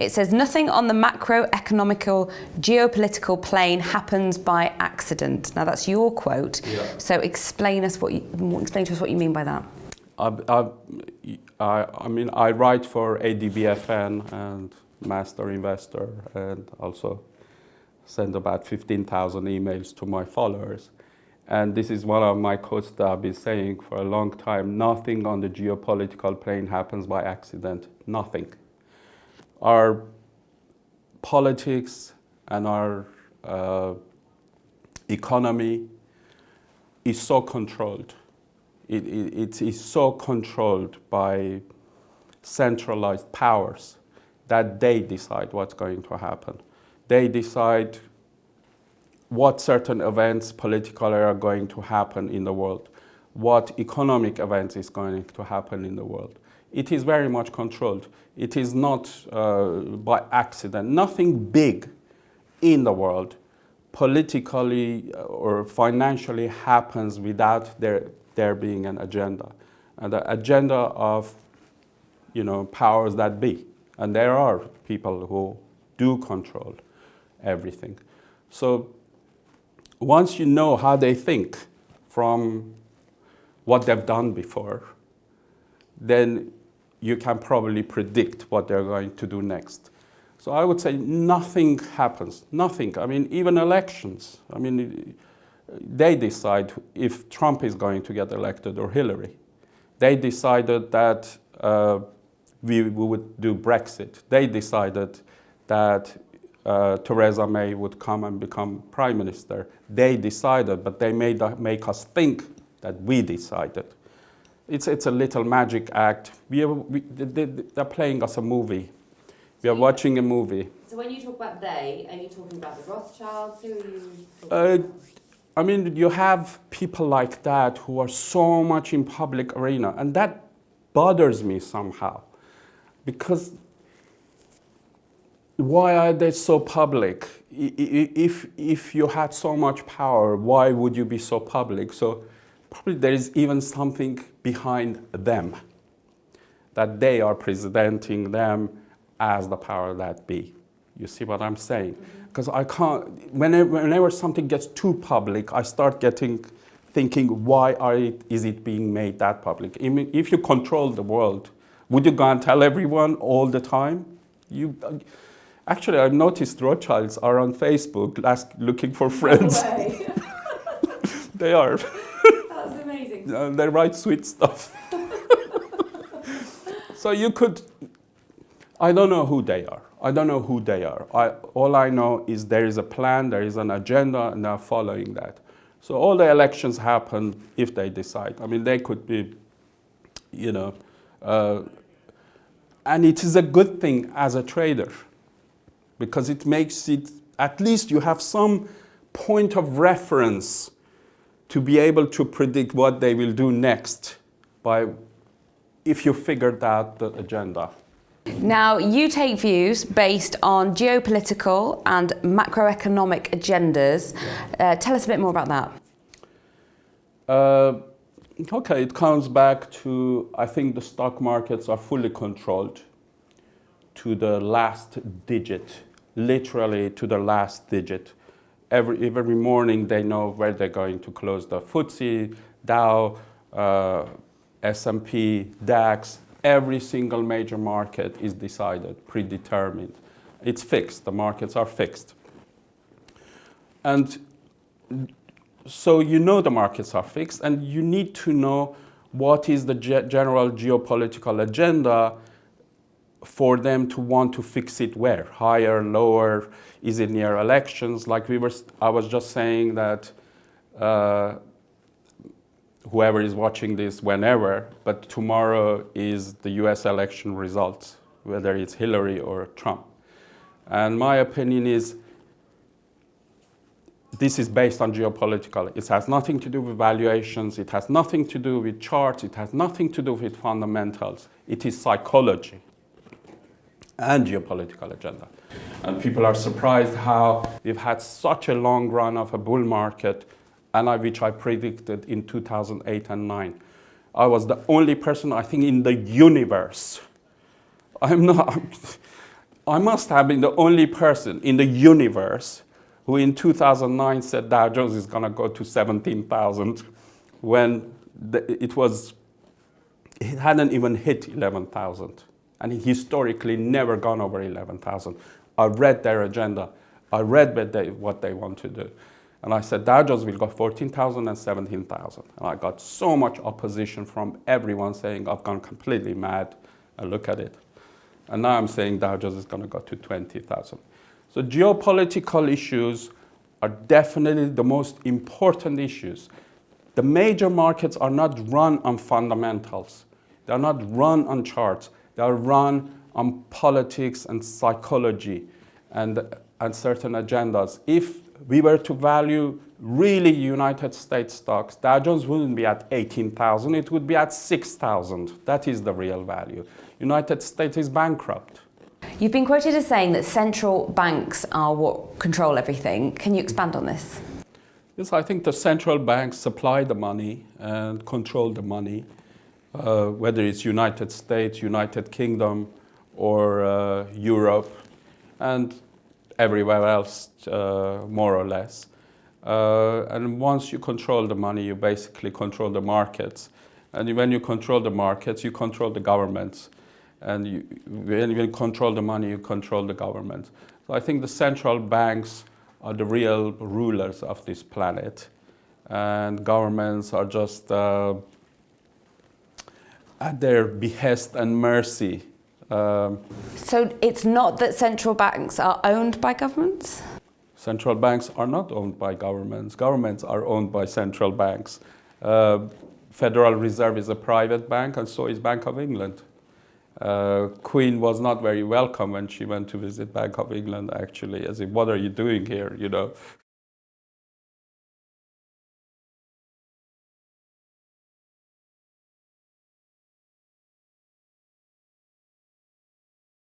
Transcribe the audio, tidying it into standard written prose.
It says nothing on the macroeconomical geopolitical plane happens by accident. Now that's your quote. Yeah. So explain to us what you mean by that. I mean, I write for ADBFN and Master Investor, and also send about 15,000 emails to my followers. And this is one of my quotes that I've been saying for a long time. Nothing on the geopolitical plane happens by accident. Nothing. Our politics and our economy is so controlled. It is so controlled by centralized powers that they decide what's going to happen. They decide what certain events politically are going to happen in the world, what economic events is going to happen in the world. It is very much controlled. It is not by accident. Nothing big in the world politically or financially happens without there being an agenda. And the agenda of, powers that be. And there are people who do control everything. So once you know how they think from what they've done before, then you can probably predict what they're going to do next. So I would say nothing happens, nothing. I mean, even elections. I mean, they decide if Trump is going to get elected or Hillary. They decided that we would do Brexit. They decided that Theresa May would come and become prime minister. They decided, but they make us think that we decided. It's a little magic act. They're playing us a movie. We are watching a movie. So when you talk about they, are you talking about the Rothschilds? Who are you talking about? I mean, you have people like that who are so much in public arena, and that bothers me somehow. Because why are they so public? If you had so much power, why would you be so public? So probably there is even something behind them, that they are presenting them as the power that be. You see what I'm saying? Because I can't, whenever something gets too public, I start thinking, why is it being made that public? I mean, if you control the world, would you go and tell everyone all the time? Actually, I've noticed Rothschilds are on Facebook looking for friends. No way. They are. That's amazing. They write sweet stuff. So you could, I don't know who they are. All I know is there is a plan, there is an agenda, and they're following that. So all the elections happen if they decide. I mean, they could be, and it is a good thing as a trader, because it makes it, at least you have some point of reference to be able to predict what they will do next if you figured out the agenda. Now, you take views based on geopolitical and macroeconomic agendas. Tell us a bit more about that. Okay, it comes back to, I think the stock markets are fully controlled to the last digit, literally to the last digit. Every morning they know where they're going to close the FTSE, Dow, S&P, DAX. Every single major market is decided, predetermined. It's fixed, the markets are fixed. And so the markets are fixed, and you need to know what is the general geopolitical agenda for them to want to fix it where? Higher, lower, is it near elections? Like I was just saying that whoever is watching this whenever, but tomorrow is the US election results, whether it's Hillary or Trump. And my opinion is this is based on geopolitical. It has nothing to do with valuations. It has nothing to do with charts. It has nothing to do with fundamentals. It is psychology and geopolitical agenda. And people are surprised how we've had such a long run of a bull market, which I predicted in 2008 and 9. I was the only person, I think, in the universe. I must have been the only person in the universe who in 2009 said Dow Jones is going to go to 17,000 when it hadn't even hit 11,000. And it historically never gone over 11,000. I read their agenda. I read what they want to do. And I said, Dow Jones will go 14,000 and 17,000. And I got so much opposition from everyone saying I've gone completely mad. And look at it. And now I'm saying Dow Jones is going to go to 20,000. So geopolitical issues are definitely the most important issues. The major markets are not run on fundamentals. They are not run on charts. They are run on politics and psychology and certain agendas. If we were to value really United States stocks, Dow Jones wouldn't be at 18,000, it would be at 6,000. That is the real value. United States is bankrupt. You've been quoted as saying that central banks are what control everything. Can you expand on this? Yes, I think the central banks supply the money and control the money, whether it's United States, United Kingdom, or Europe, and everywhere else, more or less. And once you control the money, you basically control the markets. And when you control the markets, you control the governments. And when you control the money, you control the government. So I think the central banks are the real rulers of this planet. And governments are just at their behest and mercy. So it's not that central banks are owned by governments? Central banks are not owned by governments. Governments are owned by central banks. Federal Reserve is a private bank, and so is Bank of England. Queen was not very welcome when she went to visit Bank of England, actually, as if, what are you doing here, you know?